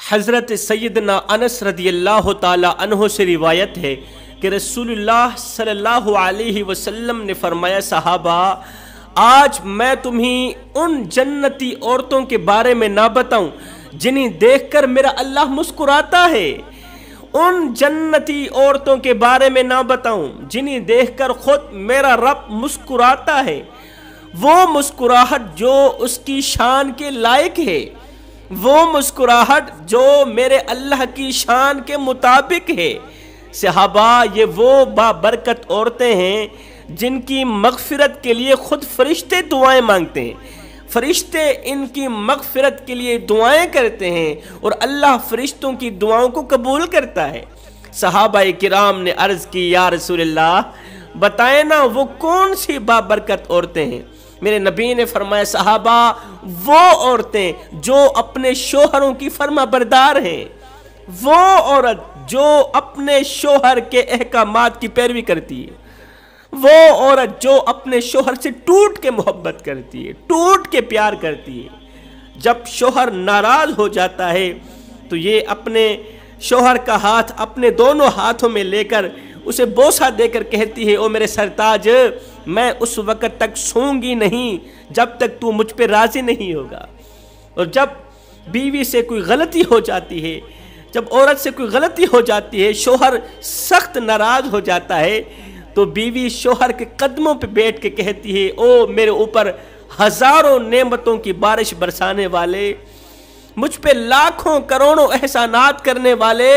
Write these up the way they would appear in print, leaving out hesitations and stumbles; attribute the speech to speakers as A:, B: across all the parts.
A: حضرت سیدنا انس رضی اللہ تعالی عنہ سے روایت ہے کہ رسول اللہ صلی اللہ علیہ وسلم نے فرمایا، صحابہ آج میں تمہیں ان جنتی عورتوں کے بارے میں نہ بتاؤں جنہیں دیکھ کر میرا اللہ مسکراتا ہے، ان جنتی عورتوں کے بارے میں نہ بتاؤں جنہیں دیکھ کر خود میرا رب مسکراتا ہے، وہ مسکراہٹ جو اس کی شان کے لائق ہے، وہ مسکراہٹ جو میرے اللہ کی شان کے مطابق ہے۔ صحابہ یہ وہ بابرکت عورتیں ہیں جن کی مغفرت کے لیے خود فرشتے دعائیں مانگتے ہیں، فرشتے ان کی مغفرت کے لیے دعائیں کرتے ہیں اور اللہ فرشتوں کی دعاؤں کو قبول کرتا ہے۔ صحابہ کرام نے عرض کی، یا رسول اللہ بتائیں نا وہ کون سی بابرکت عورتیں ہیں؟ میرے نبی نے فرمایا، صحابہ وہ عورتیں جو اپنے شوہروں کی فرما بردار ہیں، وہ عورت جو اپنے شوہر کے احکامات کی پیروی کرتی ہے، وہ عورت جو اپنے شوہر سے ٹوٹ کے محبت کرتی ہے، ٹوٹ کے پیار کرتی ہے۔ جب شوہر ناراض ہو جاتا ہے تو یہ اپنے شوہر کا ہاتھ اپنے دونوں ہاتھوں میں لے کر اسے بوسہ دے کر کہتی ہے، او میرے سرتاج میں اس وقت تک سوں گی نہیں جب تک تو مجھ پہ راضی نہیں ہوگا۔ اور جب بیوی سے کوئی غلطی ہو جاتی ہے، جب عورت سے کوئی غلطی ہو جاتی ہے، شوہر سخت ناراض ہو جاتا ہے تو بیوی شوہر کے قدموں پہ بیٹھ کے کہتی ہے، او میرے اوپر ہزاروں نعمتوں کی بارش برسانے والے، مجھ پہ لاکھوں کروڑوں احسانات کرنے والے،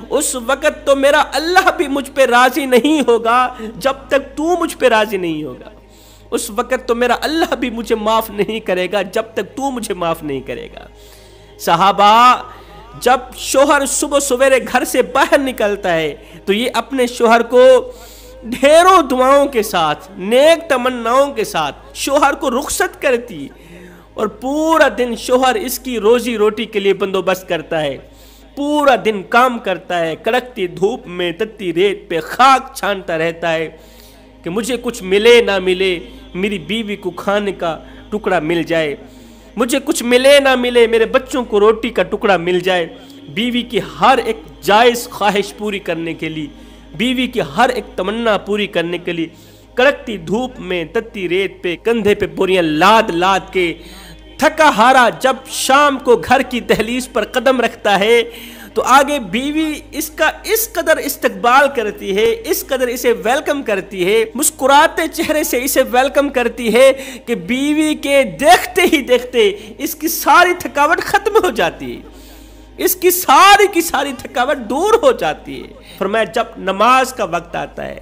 A: اس وقت تو میرا اللہ بھی مجھ پہ راضی نہیں ہوگا جب تک تو مجھ پہ راضی نہیں ہوگا، اس وقت تو میرا اللہ بھی مجھے معاف نہیں کرے گا جب تک تو مجھے معاف نہیں کرے گا۔ صحابہ جب شوہر صبح سویرے گھر سے باہر نکلتا ہے تو یہ اپنے شوہر کو ڈھیروں دعاؤں کے ساتھ، نیک تمناؤں کے ساتھ شوہر کو رخصت کرتی اور پورا دن شوہر اس کی روزی روٹی کے لیے بندوبست کرتا ہے، پورا دن کام کرتا ہے، کڑکتی دھوپ میں تتی ریت پہ خاک چھانتا رہتا ہے کہ مجھے کچھ ملے نہ ملے میری بیوی کو کھانے کا ٹکڑا مل جائے، مجھے کچھ ملے نہ ملے میرے بچوں کو روٹی کا ٹکڑا مل جائے۔ بیوی کی ہر ایک جائز خواہش پوری کرنے کے لیے، بیوی کی ہر ایک تمنا پوری کرنے کے لیے کڑکتی دھوپ میں تتی ریت پہ کندھے پہ بوریاں لاد لاد کے تھکا ہارا جب شام کو گھر کی دہلیز پر قدم رکھتا ہے تو آگے بیوی اس کا اس قدر استقبال کرتی ہے، اس قدر اسے ویلکم کرتی ہے، مسکراتے چہرے سے اسے ویلکم کرتی ہے کہ بیوی کے دیکھتے ہی دیکھتے اس کی ساری تھکاوٹ ختم ہو جاتی ہے، اس کی ساری تھکاوٹ دور ہو جاتی ہے۔ فرمایا جب نماز کا وقت آتا ہے،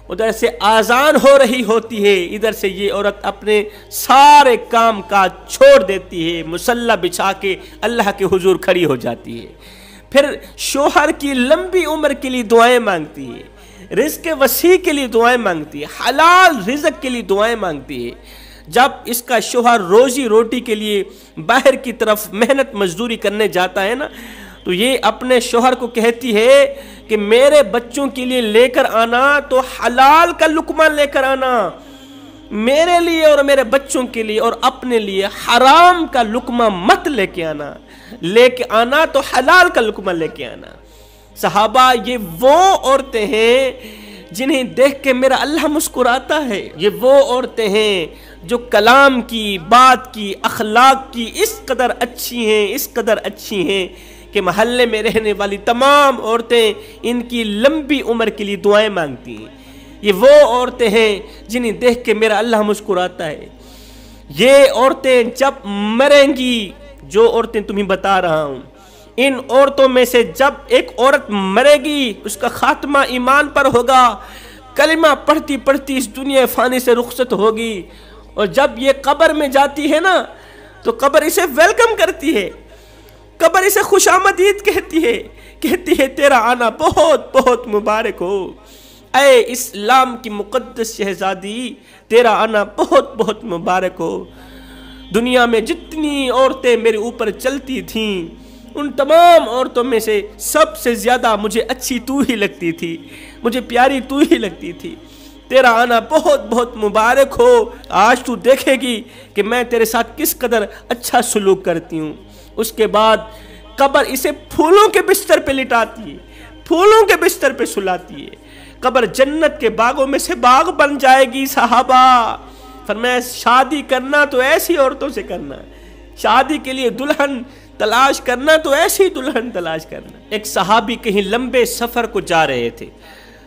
A: ادھر سے آذان ہو رہی ہوتی ہے، ادھر سے یہ عورت اپنے سارے کام کاج چھوڑ دیتی ہے، مصلی بچھا کے اللہ کے حضور کھڑی ہو جاتی ہے، پھر شوہر کی لمبی عمر کے لیے دعائیں مانگتی ہے، رزق وسیع کے لیے دعائیں مانگتی ہے، حلال رزق کے لیے دعائیں مانگتی ہے۔ جب اس کا شوہر روزی روٹی کے لیے باہر کی طرف محنت مزدوری کرنے جاتا ہے نا تو یہ اپنے شوہر کو کہتی ہے کہ میرے بچوں کے لیے لے کر آنا تو حلال کا لقمہ لے کر آنا، میرے لیے اور میرے بچوں کے لیے اور اپنے لیے حرام کا لقمہ مت لے کے آنا، لے کے آنا تو حلال کا لقمہ لے کے آنا۔ صحابہ یہ وہ عورتیں ہیں جنہیں دیکھ کے میرا اللہ مسکراتا ہے، یہ وہ عورتیں ہیں جو کلام کی، بات کی، اخلاق کی اس قدر اچھی ہیں، اس قدر اچھی ہیں کہ محلے میں رہنے والی تمام عورتیں ان کی لمبی عمر کے لیے دعائیں مانگتی ہیں۔ یہ وہ عورتیں ہیں جنہیں دیکھ کے میرا اللہ مسکراتا ہے۔ یہ عورتیں جب مریں گی، جو عورتیں تمہیں بتا رہا ہوں، ان عورتوں میں سے جب ایک عورت مرے گی اس کا خاتمہ ایمان پر ہوگا، کلمہ پڑھتی پڑھتی اس دنیا فانی سے رخصت ہوگی، اور جب یہ قبر میں جاتی ہے نا تو قبر اسے ویلکم کرتی ہے، قبر اسے خوش آمدید کہتی ہے تیرا آنا بہت بہت مبارک ہو، اے اسلام کی مقدس شہزادی تیرا آنا بہت بہت مبارک ہو۔ دنیا میں جتنی عورتیں میرے اوپر چلتی تھیں ان تمام عورتوں میں سے سب سے زیادہ مجھے اچھی تو ہی لگتی تھی، مجھے پیاری تو ہی لگتی تھی، تیرا آنا بہت بہت مبارک ہو، آج تو دیکھے گی کہ میں تیرے ساتھ کس قدر اچھا سلوک کرتی ہوں۔ اس کے بعد قبر اسے پھولوں کے بستر پہ لٹاتی ہے، پھولوں کے بستر پہ سلاتی ہے۔ قبر جنت کے باغوں میں سے باغ بن جائے گی۔ صحابہ فرمایا شادی کرنا تو ایسی عورتوں سے کرنا، شادی کے لیے دلہن تلاش کرنا تو ایسی دلہن تلاش کرنا۔ ایک صحابی کہیں لمبے سفر کو جا رہے تھے،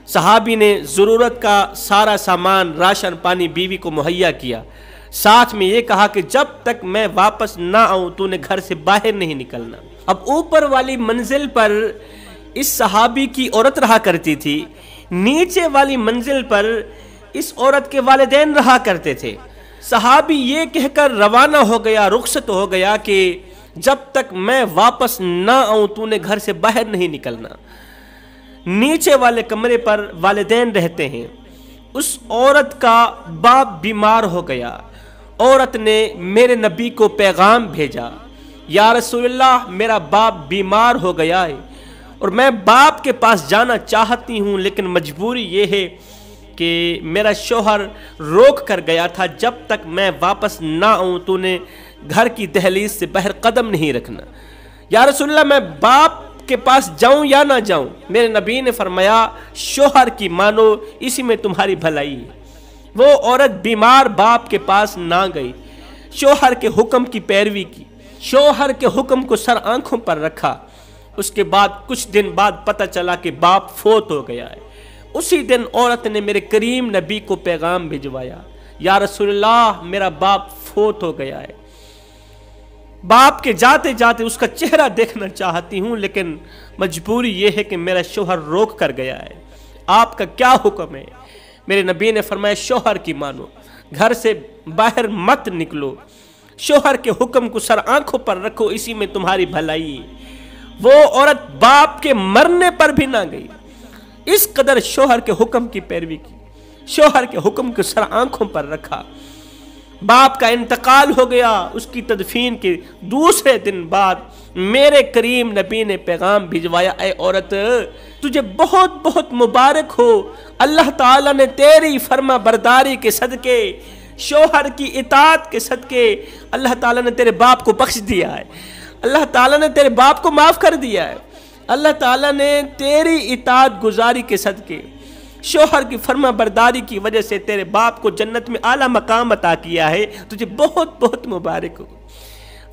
A: صحابی نے ضرورت کا سارا سامان راشن پانی بیوی کو مہیا کیا، ساتھ میں یہ کہا کہ جب تک میں واپس نہ آؤں تو نے گھر سے باہر نہیں نکلنا۔ اب اوپر والی منزل پر اس صحابی کی عورت رہا کرتی تھی، نیچے والی منزل پر اس عورت کے والدین رہا کرتے تھے۔ صحابی یہ کہہ کر روانہ ہو گیا، رخصت ہو گیا کہ جب تک میں واپس نہ آؤں تو نے گھر سے باہر نہیں نکلنا۔ نیچے والے کمرے پر والدین رہتے ہیں۔ اس عورت کا باپ بیمار ہو گیا، عورت نے میرے نبی کو پیغام بھیجا، یا رسول اللہ میرا باپ بیمار ہو گیا ہے اور میں باپ کے پاس جانا چاہتی ہوں، لیکن مجبوری یہ ہے کہ میرا شوہر روک کر گیا تھا، جب تک میں واپس نہ آؤں تو نے گھر کی دہلیز سے باہر قدم نہیں رکھنا۔ یا رسول اللہ میں باپ کے پاس جاؤں یا نہ جاؤں؟ میرے نبی نے فرمایا شوہر کی مانو، اسی میں تمہاری بھلائی ہے۔ وہ عورت بیمار باپ کے پاس نہ گئی، شوہر کے حکم کی پیروی کی، شوہر کے حکم کو سر آنکھوں پر رکھا۔ اس کے بعد کچھ دن بعد پتہ چلا کہ باپ فوت ہو گیا ہے۔ اسی دن عورت نے میرے کریم نبی کو پیغام بھجوایا، یا رسول اللہ میرا باپ فوت ہو گیا ہے، باپ کے جاتے جاتے اس کا چہرہ دیکھنا چاہتی ہوں، لیکن مجبوری یہ ہے کہ میرا شوہر روک کر گیا ہے، آپ کا کیا حکم ہے؟ میرے نبی نے فرمایا شوہر کی مانو، گھر سے باہر مت نکلو، شوہر کے حکم کو سر آنکھوں پر رکھو، اسی میں تمہاری بھلائی ہے۔ وہ عورت باپ کے مرنے پر بھی نہ گئی، اس قدر شوہر کے حکم کی پیروی کی، شوہر کے حکم کو سر آنکھوں پر رکھا۔ باپ کا انتقال ہو گیا، اس کی تدفین کے دوسرے دن بعد میرے کریم نبی نے پیغام بھجوایا، اے عورت تجھے بہت بہت مبارک ہو، اللہ تعالیٰ نے تیری فرما برداری کے صدقے، شوہر کی اطاعت کے صدقے اللہ تعالیٰ نے تیرے باپ کو بخش دیا ہے، اللہ تعالیٰ نے تیرے باپ کو معاف کر دیا ہے، اللہ تعالیٰ نے تیری اطاعت گزاری کے صدقے، شوہر کی فرما برداری کی وجہ سے تیرے باپ کو جنت میں اعلیٰ مقام عطا کیا ہے، تجھے بہت بہت مبارک ہو۔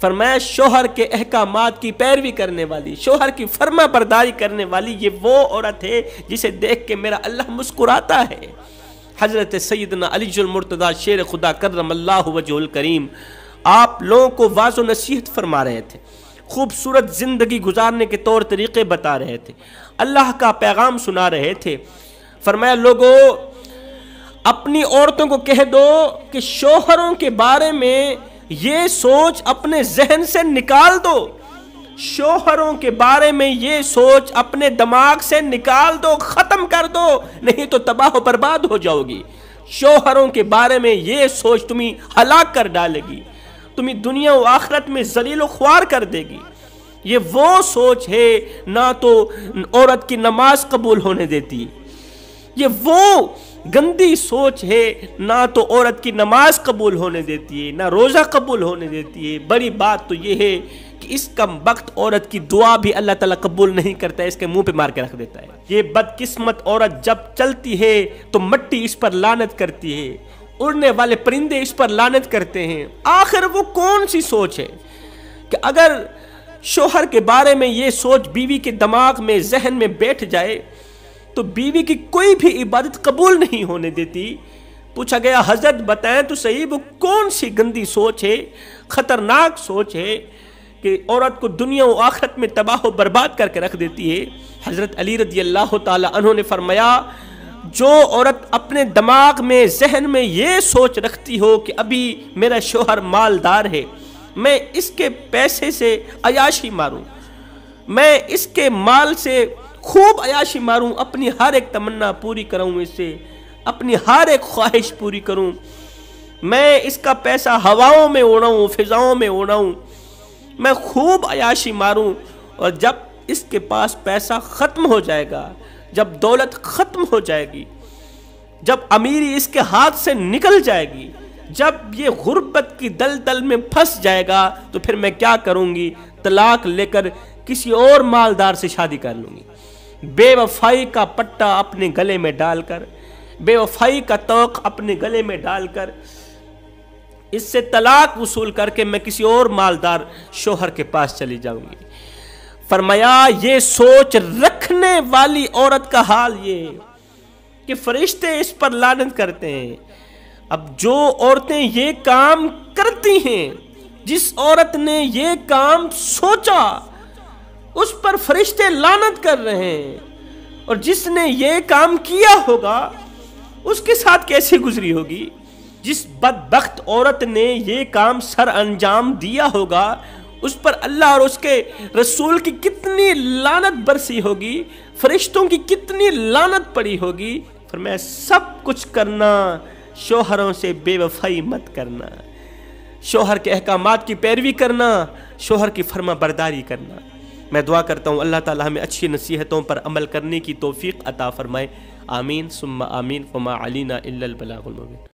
A: فرمایا شوہر کے احکامات کی پیروی کرنے والی، شوہر کی فرما برداری کرنے والی یہ وہ عورت ہے جسے دیکھ کے میرا اللہ مسکراتا ہے۔ حضرت سیدنا علی المرتضی شیر خدا کرم اللہ وجہ الکریم آپ لوگوں کو واعظ و نصیحت فرما رہے تھے، خوبصورت زندگی گزارنے کے طور طریقے بتا رہے تھے، اللہ کا پیغام سنا رہے تھے۔ فرمایا لوگو اپنی عورتوں کو کہہ دو کہ شوہروں کے بارے میں یہ سوچ اپنے ذہن سے نکال دو، شوہروں کے بارے میں یہ سوچ اپنے دماغ سے نکال دو، ختم کر دو، نہیں تو تباہ و برباد ہو جاؤ گی۔ شوہروں کے بارے میں یہ سوچ تمہیں ہلاک کر ڈالے گی، تمہیں دنیا و آخرت میں ذلیل و خوار کر دے گی۔ یہ وہ سوچ ہے نہ تو عورت کی نماز قبول ہونے دیتی، یہ وہ گندی سوچ ہے نہ تو عورت کی نماز قبول ہونے دیتی ہے، نہ روزہ قبول ہونے دیتی ہے۔ بڑی بات تو یہ ہے کہ اس کم بخت عورت کی دعا بھی اللہ تعالیٰ قبول نہیں کرتا ہے، اس کے منہ پہ مار کے رکھ دیتا ہے۔ یہ بدقسمت عورت جب چلتی ہے تو مٹی اس پر لعنت کرتی ہے، اڑنے والے پرندے اس پر لعنت کرتے ہیں۔ آخر وہ کون سی سوچ ہے کہ اگر شوہر کے بارے میں یہ سوچ بیوی کے دماغ میں ذہن میں بیٹھ جائے تو بیوی کی کوئی بھی عبادت قبول نہیں ہونے دیتی۔ پوچھا گیا حضرت بتائیں تو صحیح وہ کون سی گندی سوچ ہے، خطرناک سوچ ہے کہ عورت کو دنیا و آخرت میں تباہ و برباد کر کے رکھ دیتی ہے؟ حضرت علی رضی اللہ تعالی عنہ نے فرمایا جو عورت اپنے دماغ میں ذہن میں یہ سوچ رکھتی ہو کہ ابھی میرا شوہر مالدار ہے، میں اس کے پیسے سے عیاشی ماروں، میں اس کے مال سے خوب عیاشی ماروں، اپنی ہر ایک تمنا پوری کروں، اس سے اپنی ہر ایک خواہش پوری کروں، میں اس کا پیسہ ہواؤں میں اڑاؤں، فضاؤں میں اڑاؤں، میں خوب عیاشی ماروں، اور جب اس کے پاس پیسہ ختم ہو جائے گا، جب دولت ختم ہو جائے گی، جب امیری اس کے ہاتھ سے نکل جائے گی، جب یہ غربت کی دلدل میں پھنس جائے گا تو پھر میں کیا کروں گی؟ طلاق لے کر کسی اور مالدار سے شادی کر لوں گی۔ بے وفائی کا پٹا اپنے گلے میں ڈال کر، بے وفائی کا توق اپنے گلے میں ڈال کر، اس سے طلاق وصول کر کے میں کسی اور مالدار شوہر کے پاس چلی جاؤں گی۔ فرمایا یہ سوچ رکھنے والی عورت کا حال یہ کہ فرشتے اس پر لعنت کرتے ہیں۔ اب جو عورتیں یہ کام کرتی ہیں، جس عورت نے یہ کام سوچا اس پر فرشتے لعنت کر رہے ہیں، اور جس نے یہ کام کیا ہوگا اس کے ساتھ کیسے گزری ہوگی؟ جس بدبخت عورت نے یہ کام سر انجام دیا ہوگا اس پر اللہ اور اس کے رسول کی کتنی لعنت برسی ہوگی، فرشتوں کی کتنی لعنت پڑی ہوگی۔ فرمایا سب کچھ کرنا، شوہروں سے بے وفائی مت کرنا، شوہر کے احکامات کی پیروی کرنا، شوہر کی فرما برداری کرنا۔ میں دعا کرتا ہوں اللہ تعالی ہمیں اچھی نصیحتوں پر عمل کرنے کی توفیق عطا فرمائے، آمین ثم آمین، وما علینا الا البلاغ المبین۔